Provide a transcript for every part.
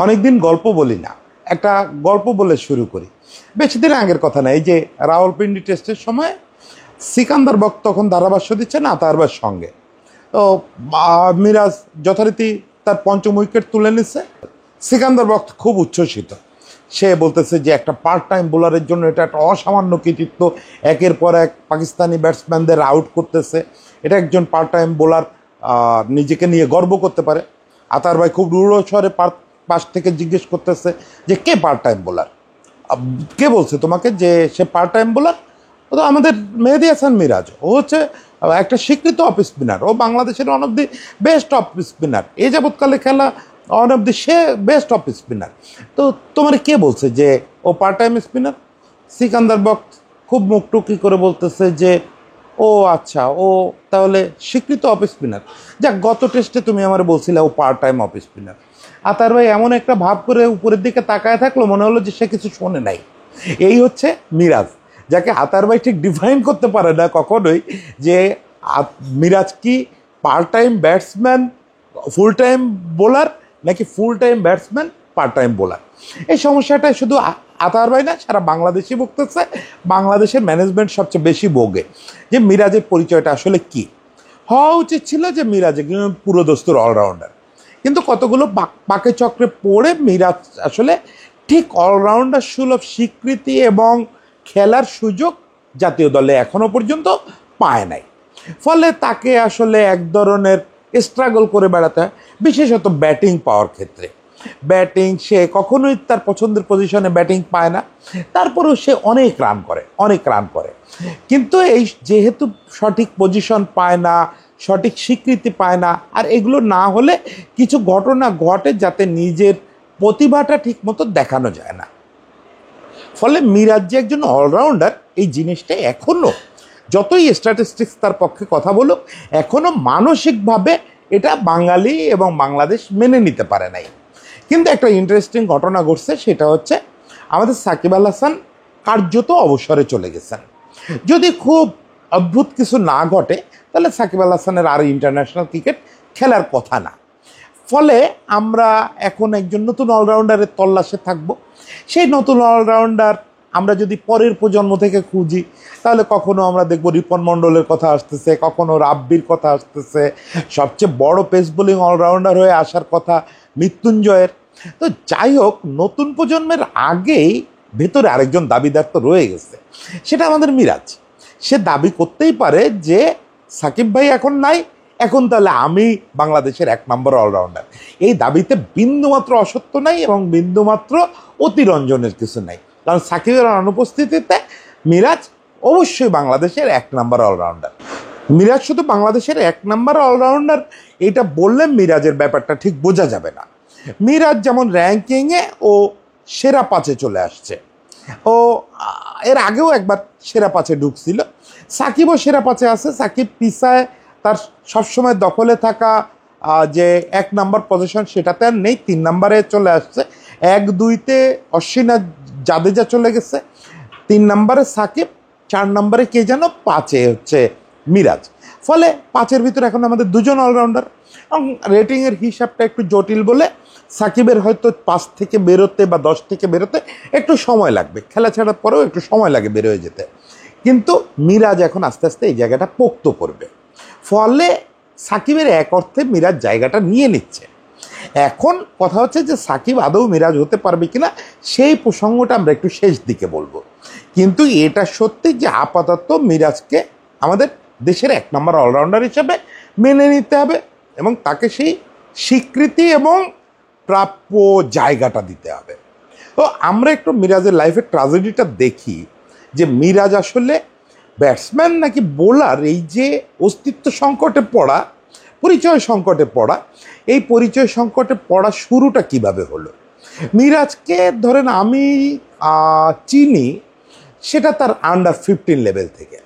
অনেকদিন গল্প বলি না, একটা গল্প বলে শুরু করি। বেশি দিন আগের কথা না, এই যে রাওয়ালপিন্ডি টেস্টের সময় সিকান্দার বক্ত তখন ধারাভাষ্য দিচ্ছেন আতারবার সঙ্গে। তো মিরাজ যথারীতি তার পঞ্চম উইকেট তুলে নিচ্ছে। সিকান্দার বক্ত খুব উচ্ছ্বসিত, সে বলতেছে যে একটা পার্ট টাইম বোলারের জন্য এটা একটা অসামান্য কৃতিত্ব, একের পর এক পাকিস্তানি ব্যাটসম্যানদের আউট করতেছে, এটা একজন পার্ট টাইম বোলার নিজেকে নিয়ে গর্ব করতে পারে। আতার ভাই খুব রূঢ় স্বরে পাশ থেকে জিজ্ঞেস করতেছে যে কে পার্ট টাইম বোলার, কে বলছে তোমাকে যে সে পার্ট টাইম বোলার? ও তো আমাদের মেহেদী হাসান মিরাজ, ও হচ্ছে একটা স্বীকৃত অফ স্পিনার, ও বাংলাদেশের one of the best off spinner, এই যাবৎকালে খেলা one of the say best off spinner. তো তোমার কে বলছে যে ও পার্ট টাইম স্পিনার? সিকান্দার বক্ত খুব মুখটুকি করে বলতেছে যে ও আচ্ছা, ও তাহলে স্বীকৃত অফ স্পিনার। যাক, গত টেস্টে তুমি আমার বলছিলে ও পার্ট টাইম অফ স্পিনার। আতার ভাই এমন একটা ভাব করে উপরের দিকে তাকায় থাকলো, মনে হলো যে সে কিছু শোনে নাই। এই হচ্ছে মিরাজ, যাকে আতার ভাই ঠিক ডিফাইন করতে পারে না কখনোই যে মিরাজ কি part time batsman full time bowler, নাকি full time batsman part time bowler. এই সমস্যাটা শুধু আতার ভাই না, সারা বাংলাদেশই ভুগতেছে। বাংলাদেশের ম্যানেজমেন্ট সবচেয়ে বেশি ভোগে যে মিরাজের পরিচয়টা আসলে কি। হওয়া উচিত ছিল যে মিরাজ পুরোদস্তুর অলরাউন্ডার, কিন্তু কতগুলো পাকে চক্রে পড়ে মিরাজ আসলে ঠিক অলরাউন্ডার সুলভ স্বীকৃতি এবং খেলার সুযোগ জাতীয় দলে এখনো পর্যন্ত পায় নাই। ফলে তাকে আসলে এক ধরনের স্ট্রাগল করে বেড়াতে হয়, বিশেষত ব্যাটিং পাওয়ার ক্ষেত্রে। ব্যাটিং সে কখনোই তার পছন্দের পজিশনে ব্যাটিং পায় না, তারপরেও সে অনেক রান করে। কিন্তু এই যেহেতু সঠিক পজিশন পায় না, সঠিক স্বীকৃতি পায় না, আর এগুলো না হলে কিছু ঘটনা ঘটে যাতে নিজের প্রতিভাটা ঠিকমতো দেখানো যায় না। ফলে মিরাজ যে একজন অলরাউন্ডার, এই জিনিসটা এখনও যতই স্ট্যাটিস্টিক্স তার পক্ষে কথা বলুক, এখনও মানসিকভাবে এটা বাঙালি এবং বাংলাদেশ মেনে নিতে পারে নাই। কিন্তু একটা ইন্টারেস্টিং ঘটনা ঘটছে, সেটা হচ্ছে আমাদের সাকিব আল হাসান কার্যত অবসরে চলে গেছেন। যদি খুব অদ্ভুত কিছু না ঘটে তাহলে সাকিব আল হাসানের আর ইন্টারন্যাশনাল ক্রিকেট খেলার কথা না। ফলে আমরা এখন একজন নতুন অলরাউন্ডারের তল্লাশে থাকব। সেই নতুন অলরাউন্ডার আমরা যদি পরের প্রজন্ম থেকে খুঁজি, তাহলে কখনো আমরা দেখব রিপন মণ্ডলের কথা আসতেছে, কখনো রাব্বির কথা আসতেছে, সবচেয়ে বড় পেস বোলিং অলরাউন্ডার হয়ে আসার কথা মৃত্যুঞ্জয়ের। তো যাই হোক, নতুন প্রজন্মের আগেই ভেতরে আরেকজন দাবিদার তো রয়ে গেছে, সেটা আমাদের মিরাজ। সে দাবি করতেই পারে যে সাকিব ভাই এখন নাই, এখন তাহলে আমি বাংলাদেশের এক নম্বর অলরাউন্ডার। এই দাবিতে বিন্দুমাত্র অসত্য নাই এবং বিন্দুমাত্র অতিরঞ্জনের কিছু নাই, কারণ সাকিবের অনুপস্থিতিতে মিরাজ অবশ্যই বাংলাদেশের এক নম্বর অলরাউন্ডার। মিরাজ শুধু বাংলাদেশের এক নম্বর অলরাউন্ডার এটা বললে মিরাজের ব্যাপারটা ঠিক বোঝা যাবে না। মিরাজ যেমন র্যাঙ্কিংয়ে ও সেরা 5-এ চলে আসছে, ও এর আগেও একবার সেরা 5-এ ঢুকছিল। সাকিবও সেরা 5-এ আছে। সাকিব পিছায় তার সবসময় দখলে থাকা যে এক নম্বর পজিশন সেটাতে আর নেই, 3 নম্বরে চলে আসছে। 1-2-তে অশ্বিনা জাদেজা চলে গেছে, 3 নম্বরে সাকিব, 4 নম্বরে কে যেন, 5-এ হচ্ছে মিরাজ। ফলে 5-এর ভিতরে এখন আমাদের দুজন অলরাউন্ডার। এবং রেটিংয়ের হিসাবটা একটু জটিল বলে সাকিবের হয়তো 5 থেকে বেরোতে বা 10 থেকে বেরোতে একটু সময় লাগবে, খেলা ছাড়ার পরেও একটু সময় লাগে বের হয়ে যেতে। কিন্তু মিরাজ এখন আস্তে আস্তে এই জায়গাটা পোক্ত করবে। ফলে সাকিবের এক অর্থে মিরাজ জায়গাটা নিয়ে নিচ্ছে। এখন কথা হচ্ছে যে সাকিব আদৌ মিরাজ হতে পারবে কিনা, সেই প্রসঙ্গটা আমরা একটু শেষ দিকে বলবো। কিন্তু এটা সত্যি যে আপাতত মিরাজকে আমাদের দেশের এক নম্বর অলরাউন্ডার হিসেবে মেনে নিতে হবে এবং তাকে সেই স্বীকৃতি এবং প্রাপ্য জায়গাটা দিতে হবে। তো আমরা একটু মিরাজের লাইফের ট্র্যাজেডিটা দেখি যে মিরাজ আসলে ব্যাটসম্যান নাকি বোলার। এই যে অস্তিত্ব সংকটে পড়া, পরিচয় সংকটে পড়া, এই পরিচয় সংকটে পড়া শুরুটা কিভাবে হলো। মিরাজকে ধরেন আমি চিনি, সেটা তার আন্ডার-15 লেভেল থেকে।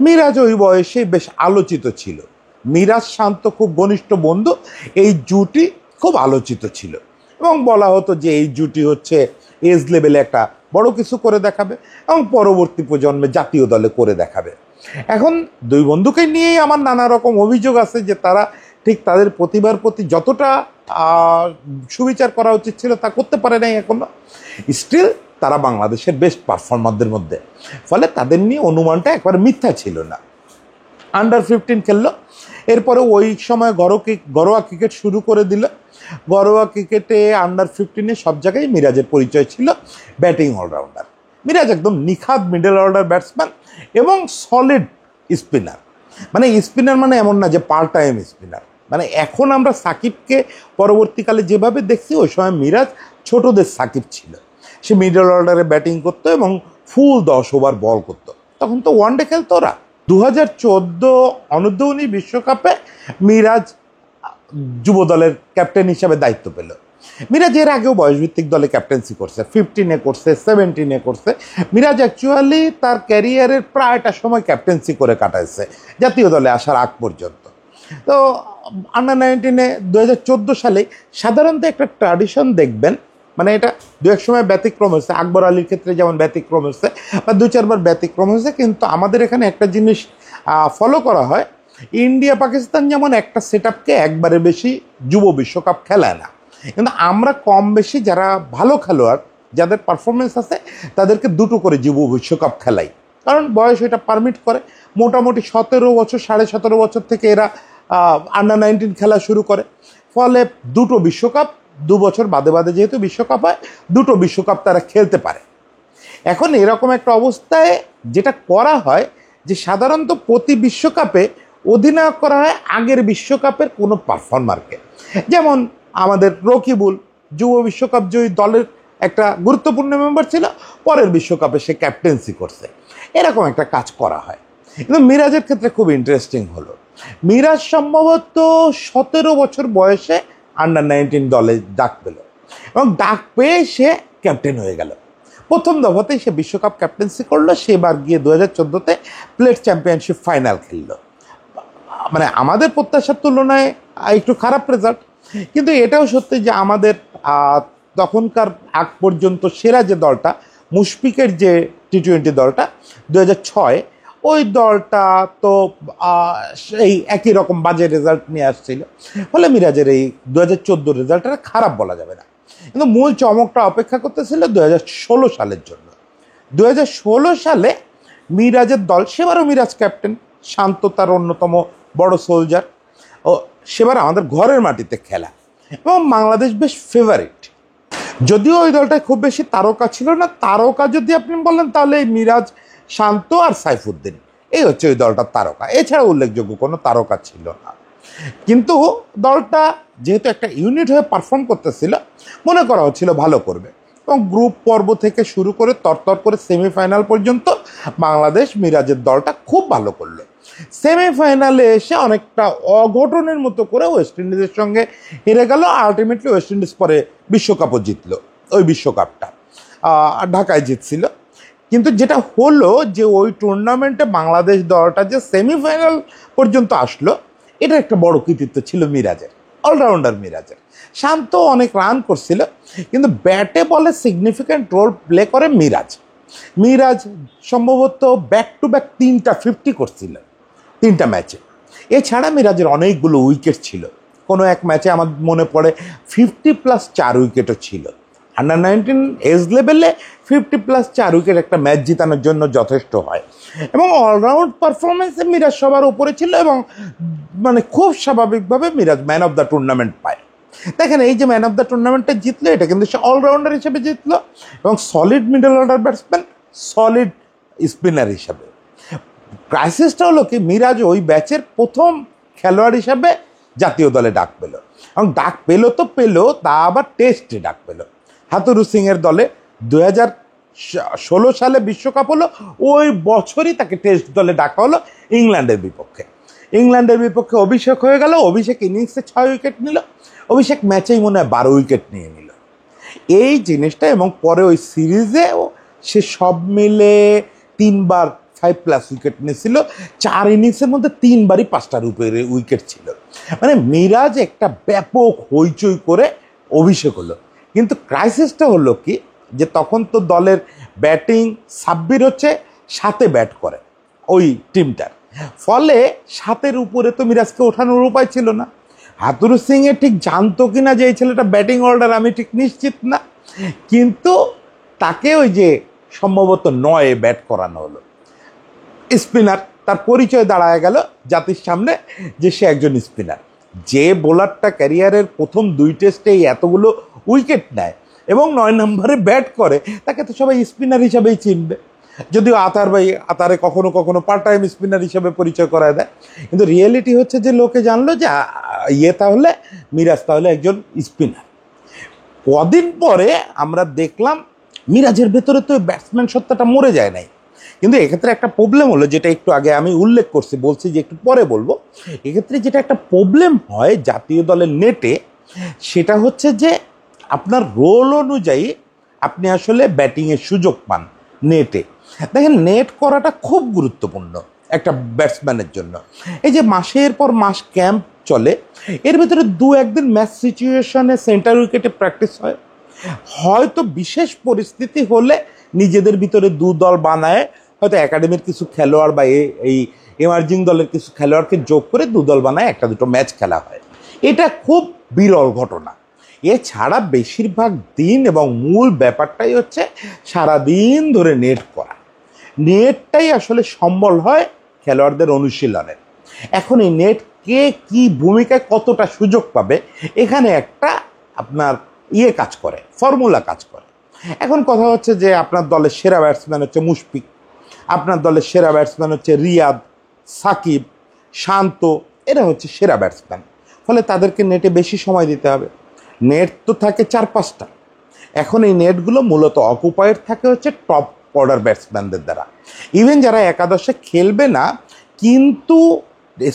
মিরাজ ওই বয়সে বেশ আলোচিত ছিল। মিরাজ শান্ত খুব ঘনিষ্ঠ বন্ধু, এই জুটি খুব আলোচিত ছিল এবং বলা হতো যে এই জুটি হচ্ছে এজ লেভেলে একটা বড় কিছু করে দেখাবে এবং পরবর্তী প্রজন্মে জাতীয় দলে করে দেখাবে। এখন দুই বন্ধুকে নিয়েই আমার নানা রকম অভিযোগ আছে যে তারা ঠিক তাদের প্রতিভার প্রতি যতটা সুবিচার করা উচিত ছিল তা করতে পারে নাই এখনো। স্টিল তারা বাংলাদেশের বেস্ট পারফর্মারদের মধ্যে, ফলে তাদের নিয়ে অনুমানটা একবার মিথ্যা ছিল না। আন্ডার-15 খেললো, এরপরে ওই সময় ঘরোয়া ক্রিকেট শুরু করে দিল। ঘরোয়া ক্রিকেটে আন্ডার-15 সব জায়গায় মিরাজের পরিচয় ছিল ব্যাটিং অলরাউন্ডার। মিরাজ একদম নিখাত মিডল অর্ডার ব্যাটসম্যান এবং সলিড স্পিনার। মানে স্পিনার মানে এমন না যে পার্ট টাইম স্পিনার, মানে এখন আমরা সাকিবকে পরবর্তীকালে যেভাবে দেখছি ওই সময় মিরাজ ছোটদের সাকিব ছিল। সে মিডল অর্ডারে ব্যাটিং করতো এবং ফুল 10 ওভার বল করতো। তখন তো ওয়ানডে খেলতো ওরা। 2014 অনূর্ধ্ব-19 বিশ্বকাপে মিরাজ যুব দলের ক্যাপ্টেন হিসাবে দায়িত্ব পেল। মিরাজ এর আগেও বয়সভিত্তিক দলে ক্যাপ্টেন্সি করছে, 15-এ করছে, 17-এ করছে। মিরাজ অ্যাকচুয়ালি তার ক্যারিয়ারের প্রায়টা সময় ক্যাপ্টেন্সি করে কাটাইছে জাতীয় দলে আসার আগ পর্যন্ত। তো আন্ডার-19-এ 2014 সালে সাধারণত একটা ট্র্যাডিশন দেখবেন, মানে এটা দু এক সময় ব্যতিক্রম হয়েছে, আকবর আলীর ক্ষেত্রে যেমন ব্যতিক্রম হয়েছে বা 2-4 বার ব্যতিক্রম হয়েছে, কিন্তু আমাদের এখানে একটা জিনিস ফলো করা হয়, ইন্ডিয়া পাকিস্তান যেমন একটা সেট আপকে একবারে বেশি যুব বিশ্বকাপ খেলায় না, কিন্তু আমরা কম বেশি যারা ভালো খেলোয়াড় যাদের পারফরমেন্স আছে তাদেরকে 2টো করে যুব বিশ্বকাপ খেলাই, কারণ বয়স এটা পারমিট করে। মোটামুটি 17 বছর 17.5 বছর থেকে এরা আন্ডার-19 খেলা শুরু করে, ফলে 2টো বিশ্বকাপ 2 বছর বাদে বাদে যেহেতু বিশ্বকাপ হয় 2টো বিশ্বকাপ তারা খেলতে পারে। এখন এরকম একটা অবস্থায় যেটা করা হয় যে সাধারণত প্রতি বিশ্বকাপে অধিনায়ক করা হয় আগের বিশ্বকাপের কোনো পারফর্মারকে। যেমন আমাদের রকিবুল যুব বিশ্বকাপ জয়ী দলের একটা গুরুত্বপূর্ণ মেম্বার ছিল, পরের বিশ্বকাপে সে ক্যাপ্টেন্সি করছে, এরকম একটা কাজ করা হয়। কিন্তু মিরাজের ক্ষেত্রে খুব ইন্টারেস্টিং হলো, মিরাজ সম্ভবত 17 বছর বয়সে আন্ডার-19 দলে ডাক পেল এবং ডাক পেয়ে সে ক্যাপ্টেন হয়ে গেল। প্রথম দফাতেই সে বিশ্বকাপ ক্যাপ্টেন্সি করলো। সেবার গিয়ে 2014-তে প্লেট চ্যাম্পিয়নশিপ ফাইনাল খেললো। মানে আমাদের প্রত্যাশার তুলনায় একটু খারাপ রেজাল্ট, কিন্তু এটাও সত্যি যে আমাদের তখনকার আগ পর্যন্ত সেরা যে দলটা মুশফিকের যে টি-20 দলটা 2006, ওই দলটা তো সেই একই রকম বাজে রেজাল্ট নিয়ে আসছিল, ফলে মিরাজের এই 2014 রেজাল্টটা খারাপ বলা যাবে না। কিন্তু মূল চমকটা অপেক্ষা করতেছিল 2016 সালের জন্য। 2016 সালে মিরাজের দল, সেবারও মিরাজ ক্যাপ্টেন, শান্ত তার অন্যতম বড় সোলজার, ও সেবার আমাদের ঘরের মাটিতে খেলা এবং বাংলাদেশ বেশ ফেভারিট। যদিও ওই দলটায় খুব বেশি তারকা ছিল না, তারকা যদি আপনি বলেন তাহলে মিরাজ, শান্ত আর সাইফুদ্দিন, এই হচ্ছে ওই দলটার তারকা, এছাড়া উল্লেখযোগ্য কোনো তারকা ছিল না। কিন্তু দলটা যেহেতু একটা ইউনিট হয়ে পারফর্ম করতেছিল, মনে করা হচ্ছিল ভালো করবে, এবং গ্রুপ পর্ব থেকে শুরু করে তরতর করে সেমিফাইনাল পর্যন্ত বাংলাদেশ মিরাজের দলটা খুব ভালো করলো। সেমিফাইনালে এসে অনেকটা অঘটনের মতো করে ওয়েস্ট ইন্ডিজের সঙ্গে হেরে গেল। আলটিমেটলি ওয়েস্ট ইন্ডিজ পরে বিশ্বকাপও জিতলো, ওই বিশ্বকাপটা ঢাকায় জিতছিল। কিন্তু যেটা হলো যে ওই টুর্নামেন্টে বাংলাদেশ দলটা যে সেমিফাইনাল পর্যন্ত আসলো, এটা একটা বড় কৃতিত্ব ছিল মিরাজের, অলরাউন্ডার মিরাজের। শান্ত অনেক রান করছিল, কিন্তু ব্যাটে বলে সিগনিফিক্যান্ট রোল প্লে করে মিরাজ। মিরাজ সম্ভবত ব্যাক টু ব্যাক 3টা 50 করছিল 3টা ম্যাচে। এছাড়া মিরাজের অনেকগুলো উইকেট ছিল, কোনো এক ম্যাচে আমার মনে পড়ে 50+4 উইকেটও ছিল। আন্ডার-19 এজ লেভেলে 50+4 উইকেট একটা ম্যাচ জিতানোর জন্য যথেষ্ট হয়, এবং অলরাউন্ড পারফরমেন্সে মিরাজ সবার উপরে ছিল, এবং মানে খুব স্বাভাবিকভাবে Miraz man of the tournament পায়। দেখেন এই যে ম্যান অফ দ্য টুর্নামেন্টটা জিতলো, এটা কিন্তু সে অলরাউন্ডার হিসেবে জিতলো, এবং solid middle order batsman, solid spinner হিসাবে। ক্রাইসিসটা হলো কি, মিরাজ ওই ব্যাচের প্রথম খেলোয়াড় হিসাবে জাতীয় দলে ডাক পেল, এবং ডাক পেলো তো পেলো, তা আবার টেস্টে ডাক পেলো। হাতুরু সিংয়ের দলে 2016 সালে বিশ্বকাপ হলো, ওই বছরই তাকে টেস্ট দলে ডাকা হলো ইংল্যান্ডের বিপক্ষে। ইংল্যান্ডের বিপক্ষে অভিষেক হয়ে গেল, অভিষেক ইনিংসে 6 উইকেট নিল, অভিষেক ম্যাচেই মনে হয় 12 উইকেট নিয়ে নিল এই জিনিসটা। এবং পরে ওই সিরিজেও সে সব মিলে 3বার 5+ উইকেট নিয়েছিল, 4 ইনিংসের মধ্যে 3বারই 5টার উপরে উইকেট ছিল। মানে মিরাজ একটা ব্যাপক হইচই করে অভিষেক হলো। কিন্তু ক্রাইসিসটা হলো কি, যে তখন তো দলের ব্যাটিং সাব্বির হচ্ছে 7-এ ব্যাট করে ওই টিমটার, ফলে 7-এর উপরে তো মিরাজকে ওঠানোর উপায় ছিল না। হাতুরু সিংয়ে ঠিক জানতো কিনা যে এই ছেলেটা ব্যাটিং অর্ডার আমি ঠিক নিশ্চিত না, কিন্তু তাকে ওই যে সম্ভবত 9-এ ব্যাট করানো হলো। স্পিনার, তার পরিচয় দাঁড়ায় গেল জাতির সামনে যে সে একজন স্পিনার। যে বোলারটা ক্যারিয়ারের প্রথম 2 টেস্টেই এতগুলো উইকেট নেয় এবং 9 নম্বরে ব্যাট করে, তাকে তো সবাই স্পিনার হিসাবেই চিনবে। যদিও আতারে কখনো কখনো পার্ট টাইম স্পিনার হিসাবে পরিচয় করায় দেয়, কিন্তু রিয়েলিটি হচ্ছে যে লোকে জানলো যে তাহলে মিরাজ তাহলে একজন স্পিনার। কদিন পরে আমরা দেখলাম মিরাজের ভেতরে তো ব্যাটসম্যান সত্তাটা মরে যায় নাই, কিন্তু এক্ষেত্রে একটা প্রবলেম হলো, যেটা একটু আগে আমি উল্লেখ করছি, বলছি যে একটু পরে বলবো। এক্ষেত্রে যেটা একটা প্রবলেম হয় জাতীয় দলের নেটে, সেটা হচ্ছে যে আপনার রোল অনুযায়ী আপনি আসলে ব্যাটিংয়ের সুযোগ পান নেটে। দেখেন, নেট করাটা খুব গুরুত্বপূর্ণ একটা ব্যাটসম্যানের জন্য। এই যে মাসের পর মাস ক্যাম্প চলে, এর ভিতরে 2-1 দিন ম্যাচ সিচুয়েশনে সেন্টার উইকেটে প্র্যাকটিস হয়, হয়তো বিশেষ পরিস্থিতি হলে নিজেদের ভিতরে 2 দল বানায়, হয়তো একাডেমির কিছু খেলোয়াড় বা এই এমার্জিং দলের কিছু খেলোয়াড়কে যোগ করে 2 দল বানায় 1-2 ম্যাচ খেলা হয়। এটা খুব বিরল ঘটনা। এছাড়া বেশিরভাগ দিন এবং মূল ব্যাপারটাই হচ্ছে সারাদিন ধরে নেট করা। নেটটাই আসলে সম্বল হয় খেলোয়াড়দের অনুশীলনের। এখন এই নেট কে কি ভূমিকায় কতটা সুযোগ পাবে, এখানে একটা আপনার কাজ করে, ফর্মুলা কাজ করে। এখন কথা হচ্ছে যে আপনার দলের সেরা ব্যাটসম্যান হচ্ছে মুশফিক, আপনার দলের সেরা ব্যাটসম্যান হচ্ছে রিয়াদ, সাকিব, শান্ত, এরা হচ্ছে সেরা ব্যাটসম্যান। ফলে তাদেরকে নেটে বেশি সময় দিতে হবে। নেট তো থাকে 4-5টা। এখন এই নেটগুলো মূলত অকুপাইড থাকে হচ্ছে টপ অর্ডার ব্যাটসম্যানদের দ্বারা। ইভেন যারা একাদশে খেলবে না কিন্তু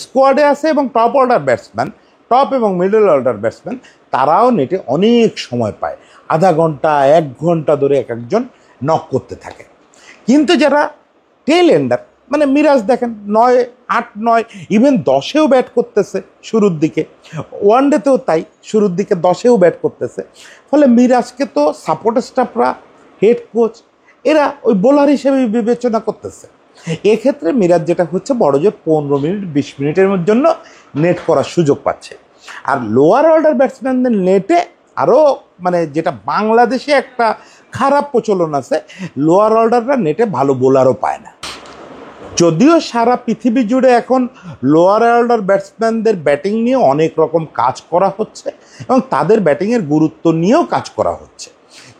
স্কোয়াডে আছে এবং টপ অর্ডার ব্যাটসম্যান, টপ এবং মিডল অর্ডার ব্যাটসম্যান, তারাও নেটে অনেক সময় পায়। আধা ঘন্টা 1 ঘন্টা ধরে এক একজন নক করতে থাকে। কিন্তু যারা টেল এন্ডার, মানে মিরাজ দেখেন 9, 8, 9, ইভেন 10-এও ব্যাট করতেছে শুরুর দিকে, ওয়ানডেতেও তাই, শুরুর দিকে 10-এও ব্যাট করতেছে। ফলে মিরাজকে তো সাপোর্ট স্টাফরা, হেড কোচ, এরা ওই বোলার হিসেবে বিবেচনা করতেছে। এক্ষেত্রে মিরাজ যেটা হচ্ছে বড় যে 15 মিনিট 20 মিনিটের জন্য নেট করার সুযোগ পাচ্ছে। আর লোয়ার অর্ডার ব্যাটসম্যানদের নেটে আরও, মানে যেটা বাংলাদেশে একটা খারাপ প্রচলন আছে, লোয়ার অর্ডাররা নেটে ভালো বোলারও পায় না। যদিও সারা পৃথিবী জুড়ে এখন লোয়ার অর্ডার ব্যাটসম্যানদের ব্যাটিং নিয়ে অনেক রকম কাজ করা হচ্ছে এবং তাদের ব্যাটিংয়ের গুরুত্ব নিয়েও কাজ করা হচ্ছে,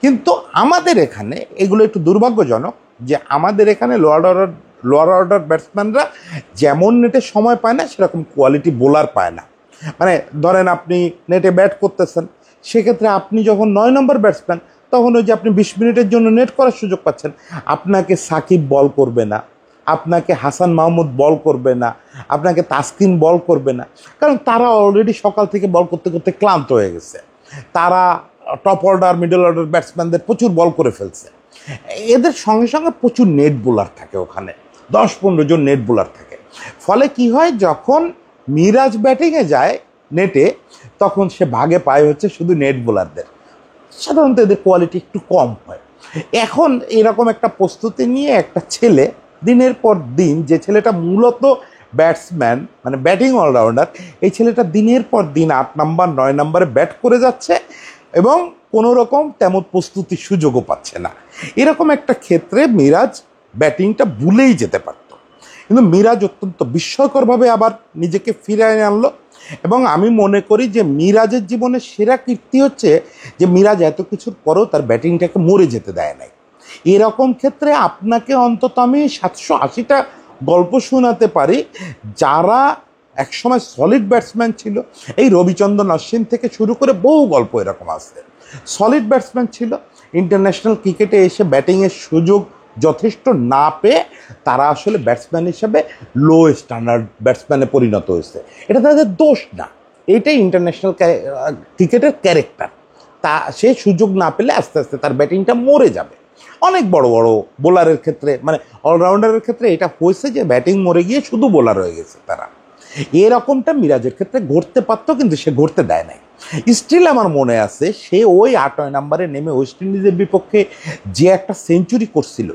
কিন্তু আমাদের এখানে এগুলো একটু দুর্ভাগ্যজনক যে আমাদের এখানে লোয়ার অর্ডার ব্যাটসম্যানরা যেমন নেটে সময় পায় না, সেরকম কোয়ালিটি বোলার পায় না। মানে ধরেন আপনি নেটে ব্যাট করতেছেন, সেক্ষেত্রে আপনি যখন 9 নম্বর ব্যাটসম্যান, তখন ওই যে আপনি 20 মিনিটের জন্য নেট করার সুযোগ পাচ্ছেন, আপনাকে সাকিব বল করবে না, আপনাকে হাসান মাহমুদ বল করবে না, আপনাকে তাসকিন বল করবে না, কারণ তারা অলরেডি সকাল থেকে বল করতে করতে ক্লান্ত হয়ে গেছে। তারা টপ অর্ডার মিডল অর্ডার ব্যাটসম্যানদের প্রচুর বল করে ফেলছে। এদের সঙ্গে সঙ্গে প্রচুর নেট বোলার থাকে, ওখানে 10-15 জন নেট বোলার থাকে। ফলে কি হয়, যখন মিরাজ ব্যাটিংয়ে যায় নেটে, তখন সে ভাগে পায় হচ্ছে শুধু নেট বোলারদের। সাধারণত এদের কোয়ালিটি একটু কম হয়। এখন এরকম একটা প্রস্তুতি নিয়ে একটা ছেলে দিনের পর দিন, যে ছেলেটা মূলত ব্যাটসম্যান, মানে ব্যাটিং অলরাউন্ডার, এই ছেলেটা দিনের পর দিন 8 নম্বর 9 নম্বরে ব্যাট করে যাচ্ছে এবং কোনো রকম তেমন প্রস্তুতির সুযোগও পাচ্ছে না। এরকম একটা ক্ষেত্রে মিরাজ ব্যাটিংটা ভুলেই যেতে পারত, কিন্তু মিরাজ অত্যন্ত বিস্ময়করভাবে আবার নিজেকে ফিরিয়ে আনলো। এবং আমি মনে করি যে মিরাজের জীবনের সেরা কীর্তি হচ্ছে যে মিরাজ এত কিছুর পরেও তার ব্যাটিংটাকে মরে যেতে দেয় নাই। এরকম ক্ষেত্রে আপনাকে অন্তত আমি 780টা গল্প শোনাতে পারি যারা একসময় সলিড ব্যাটসম্যান ছিল। এই রবিচন্দ্রন অশ্বিন থেকে শুরু করে বহু গল্প এরকম আছে, সলিড ব্যাটসম্যান ছিল, ইন্টারন্যাশনাল ক্রিকেটে এসে ব্যাটিংয়ের সুযোগ যথেষ্ট না পেয়ে তারা আসলে ব্যাটসম্যান হিসেবে লো স্ট্যান্ডার্ড ব্যাটসম্যানে পরিণত হয়েছে। এটা তাদের দোষ না, এইটাই ইন্টারন্যাশনাল ক্রিকেটের ক্যারেক্টার। তা সে সুযোগ না পেলে আস্তে আস্তে তার ব্যাটিংটা মরে যাবে। অনেক বড় বড় বোলারের ক্ষেত্রে, মানে অলরাউন্ডারের ক্ষেত্রে এটা হয়েছে যে ব্যাটিং মরে গিয়ে শুধু বোলার হয়ে গেছে তারা। এরকমটা মিরাজের ক্ষেত্রে ঘটতে পারতো, কিন্তু সে ঘটতে দেয় নাই। স্টিল আমার মনে আছে সে ওই 8 নম্বরে নেমে ওয়েস্ট ইন্ডিজের বিপক্ষে যে একটা সেঞ্চুরি করছিল,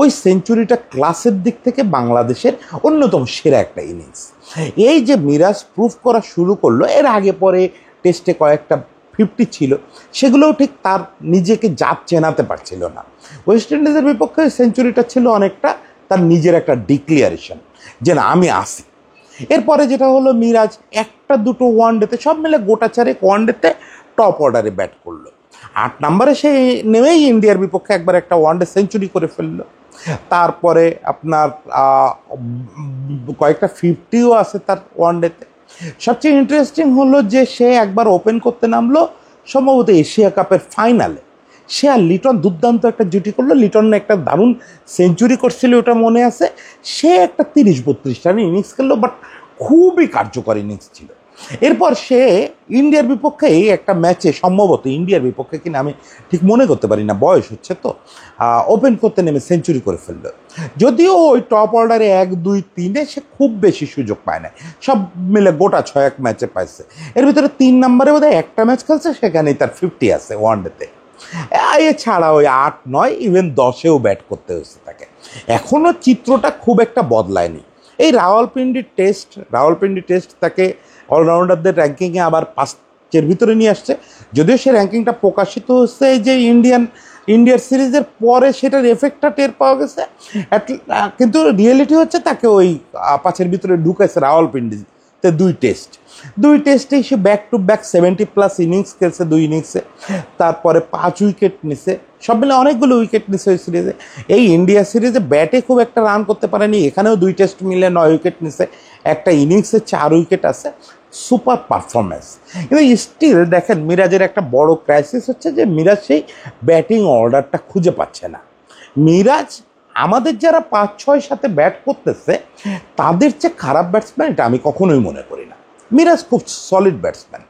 ওই সেঞ্চুরিটা ক্লাসের দিক থেকে বাংলাদেশের অন্যতম সেরা একটা ইনিংস। এই যে মিরাজ প্রুভ করা শুরু করলো, এর আগে পরে টেস্টে কয়েকটা 50 ছিল, সেগুলোও ঠিক তার নিজেকে জাত চেনাতে পারছিল না। ওয়েস্ট ইন্ডিজের বিপক্ষে সেঞ্চুরিটা ছিল অনেকটা তার নিজের একটা ডিক্লিয়ারেশন যে না আমি আসি। এরপরে যেটা হলো, মিরাজ একটা দুটো ওয়ানডেতে সব মিলে গোটা চারেক ওয়ানডেতে টপ অর্ডারে ব্যাট করলো। 8 নম্বরে সে নেমেই ইন্ডিয়ার বিপক্ষে একবার একটা ওয়ানডে সেঞ্চুরি করে ফেললো। তারপরে আপনার কয়েকটা 50ও আছে তার ওয়ানডেতে। সবচেয়ে ইন্টারেস্টিং হলো যে সে একবার ওপেন করতে নামলো সম্ভবত এশিয়া কাপের ফাইনালে। সে আর লিটন দুর্দান্ত একটা জুটি করলো, লিটন একটা দারুণ সেঞ্চুরি করছিল, ওটা মনে আছে। সে একটা 30-32 রানের ইনিংস খেললো, বাট খুবই কার্যকর ইনিংস ছিল। এরপর সে ইন্ডিয়ার বিপক্ষে একটা ম্যাচে, সম্ভবত ইন্ডিয়ার বিপক্ষে কিনা আমি ঠিক মনে করতে পারি না, বয়স হচ্ছে তো, ওপেন করতে নেমে সেঞ্চুরি করে ফেললো। যদিও ওই টপ অর্ডারে 1, 2, 3-এ সে খুব বেশি সুযোগ পায় না, সব মিলে গোটা 6 ম্যাচে পাইছে। এর ভিতরে 3 নম্বরে বোধহয় একটা ম্যাচ খেলছে, সেখানেই তার 50 আছে ওয়ানডেতে। এছাড়া ওই 8, 9, ইভেন 10-এও ব্যাট করতে হয়েছে তাকে। এখনও চিত্রটা খুব একটা বদলায়নি। এই রাওয়ালপিন্ডি টেস্ট তাকে অলরাউন্ডারদের র্যাঙ্কিংয়ে আবার 5-এর ভিতরে নিয়ে আসছে। যদিও সে র্যাঙ্কিংটা প্রকাশিত হচ্ছে যে ইন্ডিয়ার সিরিজের পরে, সেটার এফেক্টটা টের পাওয়া গেছে, কিন্তু রিয়েলিটি হচ্ছে তাকে ওই 5-এর ভিতরে ঢুকেছে রাওয়ালপিন্ডিতে 2 টেস্টে সে ব্যাক টু ব্যাক 70+ ইনিংস খেলছে 2 ইনিংসে। তারপরে 5 উইকেট নিছে, সব মিলে অনেকগুলো উইকেট নিছে ওই সিরিজে। এই ইন্ডিয়া সিরিজে ব্যাটে খুব একটা রান করতে পারেনি, এখানেও 2 টেস্ট মিলে 9 উইকেট নিছে, একটা ইনিংসে 4 উইকেট আছে। Super performance. কিন্তু স্টিল দেখেন মিরাজের একটা বড় ক্রাইসিস হচ্ছে যে মিরাজ সেই ব্যাটিং অর্ডারটা খুঁজে পাচ্ছে না। মিরাজ আমাদের যারা 5-6 সাথে ব্যাট করতেছে তাদের চেয়ে খারাপ ব্যাটসম্যান এটা আমি কখনোই মনে করি না। মিরাজ খুব সলিড ব্যাটসম্যান।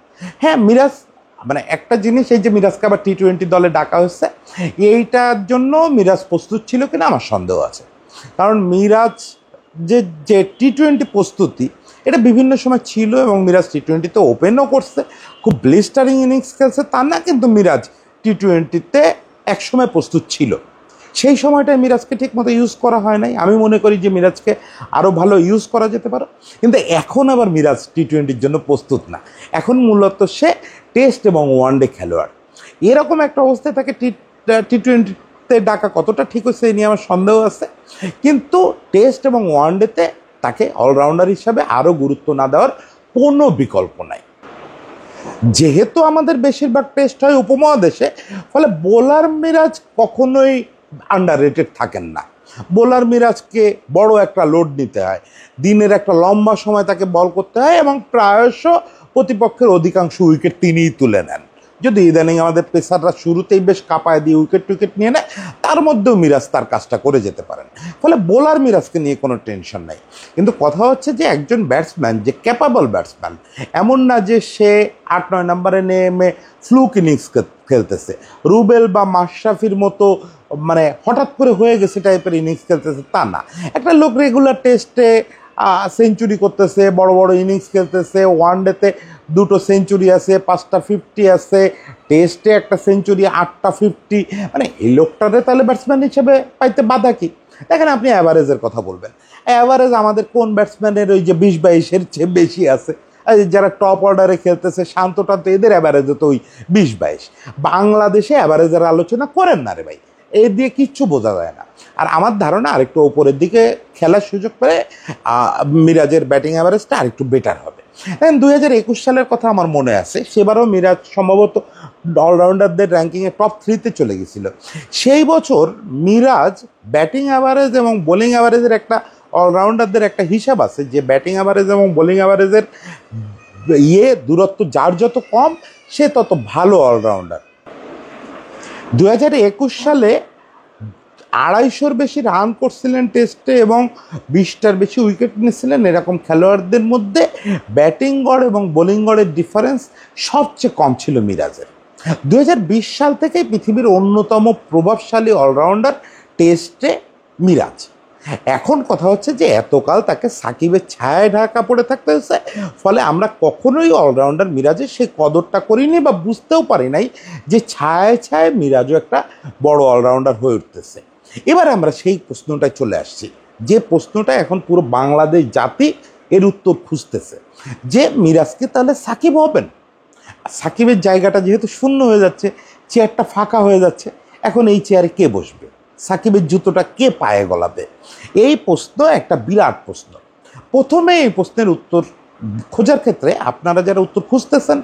হ্যাঁ, মিরাজ মানে একটা জিনিস, এই যে মিরাজকে আবার T20 দলে ডাকা হচ্ছে, এইটার জন্য মিরাজ প্রস্তুত ছিল কিনা আমার সন্দেহ আছে। কারণ মিরাজ যে T20 প্রস্তুতি এটা বিভিন্ন সময় ছিল, এবং মিরাজ T20-তে ওপেনও করছে, খুব ব্লিস্টারিং ইনিংস খেলছে তা না, কিন্তু মিরাজ T20-তে একসময় প্রস্তুত ছিল। সেই সময়টায় মিরাজকে ঠিকমতো ইউজ করা হয় নাই। আমি মনে করি যে মিরাজকে আরও ভালো ইউজ করা যেতে পারে, কিন্তু এখন আবার মিরাজ T20-র জন্য প্রস্তুত না। এখন মূলত সে টেস্ট এবং ওয়ানডে খেলোয়াড়। এরকম একটা অবস্থায় তাকে T20-তে ডাকা কতটা ঠিক হচ্ছে এই নিয়ে আমার সন্দেহ আছে। কিন্তু টেস্ট এবং ওয়ানডেতে তাকে অলরাউন্ডার হিসাবে আরও গুরুত্ব না দেওয়ার কোনো বিকল্প নাই। যেহেতু আমাদের বেশিরভাগ টেস্ট হয় উপমহাদেশে, ফলে বোলার মিরাজ কখনোই আন্ডাররেটেড থাকেন না। বোলার মিরাজকে বড় একটা লোড নিতে হয়, দিনের একটা লম্বা সময় তাকে বল করতে হয়, এবং প্রায়শ প্রতিপক্ষের অধিকাংশ উইকেট তিনিই তুলে নেন। যদি ইদানিং আমাদের পেসাররা শুরুতেই বেশ কাঁপায় দিয়ে উইকেট নিয়ে নেয়, তার মধ্যেও মিরাজ তার কাজটা করে যেতে পারেন। ফলে বোলার মিরাজকে নিয়ে কোনো টেনশন নাই। কিন্তু কথা হচ্ছে যে একজন ব্যাটসম্যান যে ক্যাপাবল ব্যাটসম্যান, এমন না যে সে 8-9 নম্বরে নেমে ফ্লুক ইনিংস খেলতেছে, রুবেল বা মাশরাফির মতো মানে হঠাৎ করে হয়ে গেছে টাইপের ইনিংস খেলতেছে তা না। একটা লোক রেগুলার টেস্টে সেঞ্চুরি করতেছে, বড় বড় ইনিংস খেলতেছে, ওয়ানডেতে 2টো সেঞ্চুরি আছে, 5টা 50 আছে, টেস্টে একটা সেঞ্চুরি, 8টা 50, মানে এই লোকটারে তাহলে ব্যাটসম্যান হিসেবে পাইতে বাধা কি? দেখেন আপনি অ্যাভারেজের কথা বলবেন, অ্যাভারেজ আমাদের কোন ব্যাটসম্যানের ওই যে 20-22-এর চেয়ে বেশি আছে? যারা টপ অর্ডারে খেলতেছে শান্তটা, তো এদের অ্যাভারেজে তো ওই 20-22। বাংলাদেশে অ্যাভারেজের আলোচনা করেন না রে ভাই, এই দিয়ে কিচ্ছু বোঝা যায় না। আর আমার ধারণা আরেকটু ওপরের দিকে খেলার সুযোগ পেলে মিরাজের ব্যাটিং অ্যাভারেজটা আরেকটু বেটার হবে। 2021 সালের কথা আমার মনে আছে, সেবারও মিরাজ সম্ভবত অলরাউন্ডারদের র্যাঙ্কিংয়ে টপ 3-তে চলে গেছিল। সেই বছর মিরাজ ব্যাটিং অ্যাভারেজ এবং বোলিং অ্যাভারেজের একটা, অলরাউন্ডারদের একটা হিসাব আছে যে ব্যাটিং অ্যাভারেজ এবং বোলিং অ্যাভারেজের দূরত্ব যার যত কম সে তত ভালো অলরাউন্ডার। 2021 সালে 250-র বেশি রান করছিলেন টেস্টে এবং 20টার বেশি উইকেট নিয়েছিলেন। এরকম খেলোয়াড়দের মধ্যে ব্যাটিং গড় এবং বোলিং গড়ের ডিফারেন্স সবচেয়ে কম ছিল মিরাজের। 2020 সাল থেকেই পৃথিবীর অন্যতম প্রভাবশালী অলরাউন্ডার টেস্টে মিরাজ। এখন কথা হচ্ছে যে এতকাল তাকে সাকিবের ছায়ায় ঢাকা পড়ে থাকতে হয়েছে, ফলে আমরা কখনোই অলরাউন্ডার মিরাজের সেই কদরটা করিনি বা বুঝতেও পারি নাই যে ছায়ায় ছায়ায় মিরাজও একটা বড় অলরাউন্ডার হয়ে উঠতেছে। এবার আমরা সেই প্রশ্নটায় চলে আসছি, যে প্রশ্নটা এখন পুরো বাংলাদেশ জাতি এর উত্তর খুঁজতেছে, যে মিরাজকে তাহলে সাকিব হবেন? সাকিবের জায়গাটা যেহেতু শূন্য হয়ে যাচ্ছে, চেয়ারটা ফাঁকা হয়ে যাচ্ছে, এখন এই চেয়ারে কে বসবে? সাকিবের জুতোটা কে পায়ে গলাবে? এই প্রশ্ন একটা বিরাট প্রশ্ন। প্রথমে এই প্রশ্নের উত্তর খোঁজার ক্ষেত্রে আপনারা যারা উত্তর খুঁজতেছেন,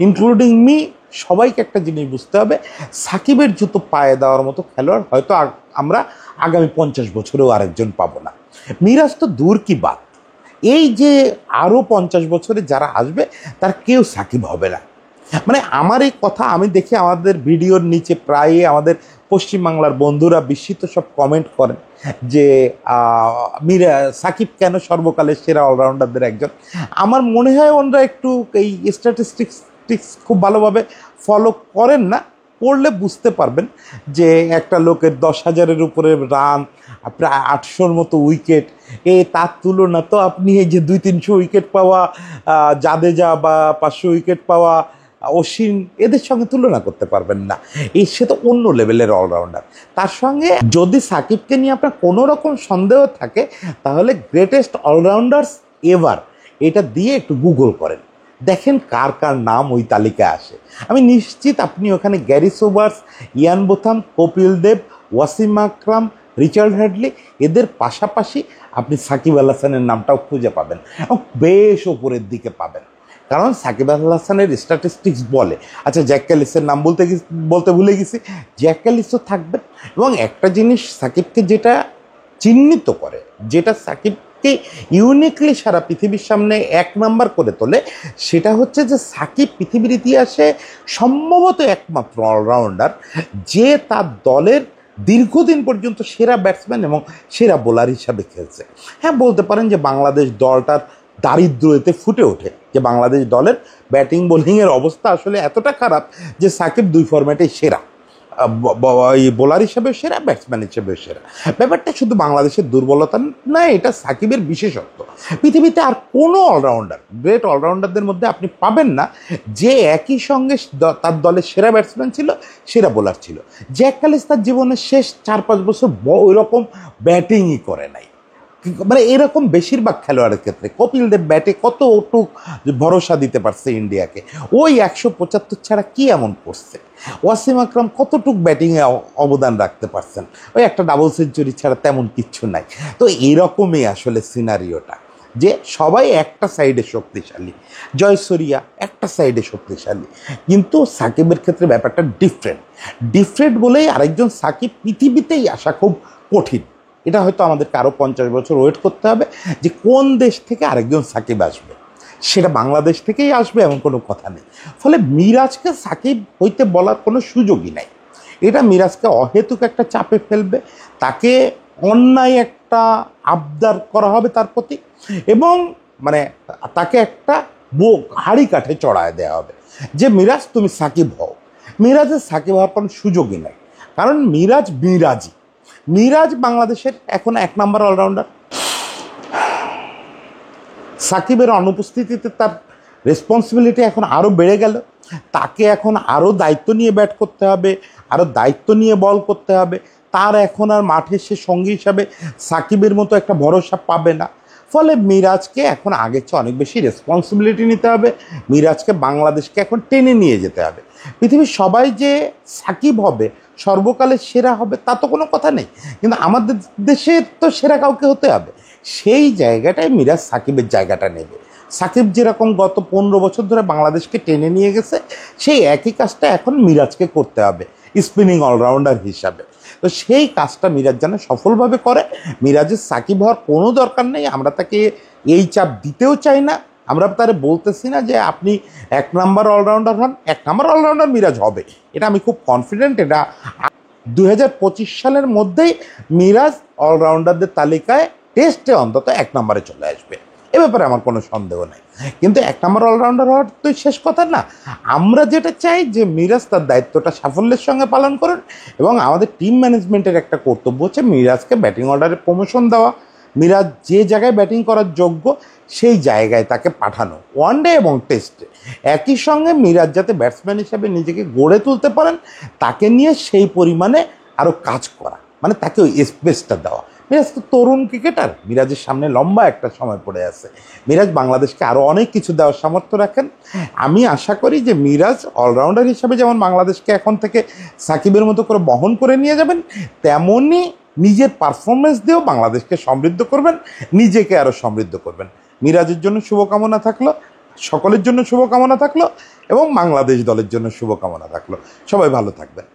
ইনক্লুডিং মি, সবাইকে একটা জিনিস বুঝতে হবে, সাকিবের জুতো পায়ে দেওয়ার মতো খেলোয়াড় হয়তো আমরা আগামী 50 বছরেও আরেকজন পাবো না। মিরাজ তো দূর কি বাত, এই যে আরও 50 বছরে যারা আসবে তার কেউ সাকিব হবে না। মানে আমার এই কথা আমি দেখি আমাদের ভিডিওর নিচে প্রায় আমাদের পশ্চিমবাংলার বন্ধুরা বিস্মিত সব কমেন্ট করেন যে সাকিব কেন সর্বকালের সেরা অলরাউন্ডারদের একজন। আমার মনে হয় ওনারা একটু এই স্ট্যাটিস্টিক্স খুব ভালোভাবে ফলো করেন না, পড়লে বুঝতে পারবেন যে একটা লোকের 10,000-এর উপরে রান, প্রায় 800-র মতো উইকেট, তার তুলনা তো আপনি এই যে 200-300 উইকেট পাওয়া জাদেজা বা 500 উইকেট পাওয়া অশ্বিন, এদের সঙ্গে তুলনা করতে পারবেন না। সে তো অন্য লেভেলের অলরাউন্ডার। তার সঙ্গে যদি সাকিবকে নিয়ে আপনার কোনো রকম সন্দেহ থাকে, তাহলে গ্রেটেস্ট অলরাউন্ডার্স এভার এটা দিয়ে একটু গুগল করেন, দেখেন কার কার নাম ওই তালিকায় আসে। আমি নিশ্চিত আপনি ওখানে Garry Sobers, Ian Botham, Kapil Dev, Wasim Akram, Richard Hadlee, এদের পাশাপাশি আপনি সাকিব আল হাসানের নামটাও খুঁজে পাবেন এবং বেশ ওপরের দিকে পাবেন। কারণ সাকিব আল হাসানের স্ট্যাটিস্টিক্স বলে, আচ্ছা জ্যাক ক্যালিসের নাম বলতে ভুলে গেছি, জ্যাক ক্যালিসও থাকবেন। এবং একটা জিনিস সাকিবকে যেটা চিহ্নিত করে, যেটা সাকিবকে ইউনিকলি সারা পৃথিবীর সামনে এক নাম্বার করে তোলে, সেটা হচ্ছে যে সাকিব পৃথিবীর ইতিহাসে সম্ভবত একমাত্র অলরাউন্ডার যে তার দলের দীর্ঘদিন পর্যন্ত সেরা ব্যাটসম্যান এবং সেরা বোলার হিসাবে খেলছে। হ্যাঁ, বলতে পারেন যে বাংলাদেশ দলটার দারিদ্র্য এতে ফুটে ওঠে, যে বাংলাদেশ দলের ব্যাটিং বোলিংয়ের অবস্থা আসলে এতটা খারাপ যে সাকিব 2 ফরম্যাটেই সেরা, বোলার হিসেবেও সেরা, ব্যাটসম্যান হিসেবেও সেরা। ব্যাপারটা শুধু বাংলাদেশের দুর্বলতা না, এটা সাকিবের বিশেষত্ব। পৃথিবীতে আর কোনো অলরাউন্ডার, গ্রেট অলরাউন্ডারদের মধ্যে আপনি পাবেন না যে একই সঙ্গে তার দলের সেরা ব্যাটসম্যান ছিল, সেরা বোলার ছিল। জ্যাক ক্যালিস তার জীবনের শেষ 4-5 বছর ওই রকম ব্যাটিংই করে নাই। মানে এরকম বেশিরভাগ খেলোয়াড়ের ক্ষেত্রে কপিল দেব ব্যাটে কতটুক ভরসা দিতে পারছে ইন্ডিয়াকে, ওই 175 ছাড়া কি এমন করছে? ওয়াসিম আকরাম কতটুক ব্যাটিংয়ে অবদান রাখতে পারছেন? ওই একটা ডাবল সেঞ্চুরি ছাড়া তেমন কিচ্ছু নাই। তো এরকমই আসলে সিনারিওটা, যে সবাই একটা সাইডে শক্তিশালী, জয়সূরিয়া একটা সাইডে শক্তিশালী, কিন্তু সাকিবের ক্ষেত্রে ব্যাপারটা ডিফারেন্ট বলেই আরেকজন সাকিব পৃথিবীতেই আসা খুব কঠিন। এটা হয়তো আমাদেরকে আরও 50 বছর ওয়েট করতে হবে যে কোন দেশ থেকে আরেকজন সাকিব আসবে, সেটা বাংলাদেশ থেকেই আসবে এমন কোনো কথা নেই। ফলে মিরাজকে সাকিব হইতে বলার কোনো সুযোগই নাই। এটা মিরাজকে অহেতুক একটা চাপে ফেলবে, তাকে অন্যায় একটা আবদার করা হবে তার প্রতি, এবং মানে তাকে একটা হাড়ি কাঠে চড়ায় দেওয়া হবে যে মিরাজ তুমি সাকিব হও। মিরাজের সাকিব হওয়ার কোনো সুযোগই নাই, কারণ মিরাজ বাংলাদেশের এখন 1 নম্বর অলরাউন্ডার। সাকিবের অনুপস্থিতিতে তার রেসপন্সিবিলিটি এখন আরও বেড়ে গেল, তাকে এখন আরও দায়িত্ব নিয়ে ব্যাট করতে হবে, আরও দায়িত্ব নিয়ে বল করতে হবে। তার এখন আর মাঠে সে সঙ্গী হিসাবে সাকিবের মতো একটা ভরসা পাবে না। ফলে মিরাজকে এখন আগের চেয়ে অনেক বেশি রেসপন্সিবিলিটি নিতে হবে, মিরাজকে বাংলাদেশকে এখন টেনে নিয়ে যেতে হবে। পৃথিবীর সবাই যে সাকিব হবে, সর্বকালের সেরা হবে, তা তো কোনো কথা নেই, কিন্তু আমাদের দেশে তো সেরা কাউকে হতে হবে। সেই জায়গাটায় মিরাজ সাকিবের জায়গাটা নেবে। সাকিব যেরকম গত 15 বছর ধরে বাংলাদেশকে টেনে নিয়ে গেছে, সেই একই কাজটা এখন মিরাজকে করতে হবে স্পিনিং অলরাউন্ডার হিসাবে। তো সেই কাজটা মিরাজ যেন সফলভাবে করে। মিরাজের সাকিব হওয়ার কোনো দরকার নেই, আমরা তাকে এই চাপ দিতেও চাই না। আমরা তারে বলতেছি না যে আপনি 1 নম্বর অলরাউন্ডার হন, 1 নম্বর অলরাউন্ডার মিরাজ হবে, এটা আমি খুব কনফিডেন্ট। এটা 2025 সালের মধ্যেই মিরাজ অলরাউন্ডারদের তালিকায় টেস্টে অন্তত 1 নম্বরে চলে আসবে। এ ব্যাপারে আমার কোনো সন্দেহ নেই। কিন্তু 1 নম্বর অলরাউন্ডার হওয়ার তো শেষ কথা না। আমরা যেটা চাই যে মিরাজ তার দায়িত্বটা সাফল্যের সঙ্গে পালন করেন, এবং আমাদের টিম ম্যানেজমেন্টের একটা কর্তব্য হচ্ছে মিরাজকে ব্যাটিং অর্ডারে প্রমোশন দেওয়া, মিরাজ যে জায়গায় ব্যাটিং করার যোগ্য সেই জায়গায় তাকে পাঠানো, ওয়ানডে এবং টেস্টে। একই সঙ্গে মিরাজ যাতে ব্যাটসম্যান হিসেবে নিজেকে গড়ে তুলতে পারেন, তাকে নিয়ে সেই পরিমাণে আরও কাজ করা, মানে তাকে ওই স্পেসটা দেওয়া। মিরাজ তো তরুণ ক্রিকেটার, মিরাজের সামনে লম্বা একটা সময় পড়ে আছে। মিরাজ বাংলাদেশকে আরও অনেক কিছু দেওয়ার সামর্থ্য রাখেন। আমি আশা করি যে মিরাজ অলরাউন্ডার হিসাবে যেমন বাংলাদেশকে এখন থেকে সাকিবের মতো করে বহন করে নিয়ে যাবেন, তেমনই নিজের পারফরমেন্স দিয়েও বাংলাদেশকে সমৃদ্ধ করবেন, নিজেকে আরও সমৃদ্ধ করবেন। মিরাজের জন্য শুভকামনা থাকলো, সকলের জন্য শুভকামনা থাকলো, এবং বাংলাদেশ দলের জন্য শুভকামনা থাকলো। সবাই ভালো থাকবেন।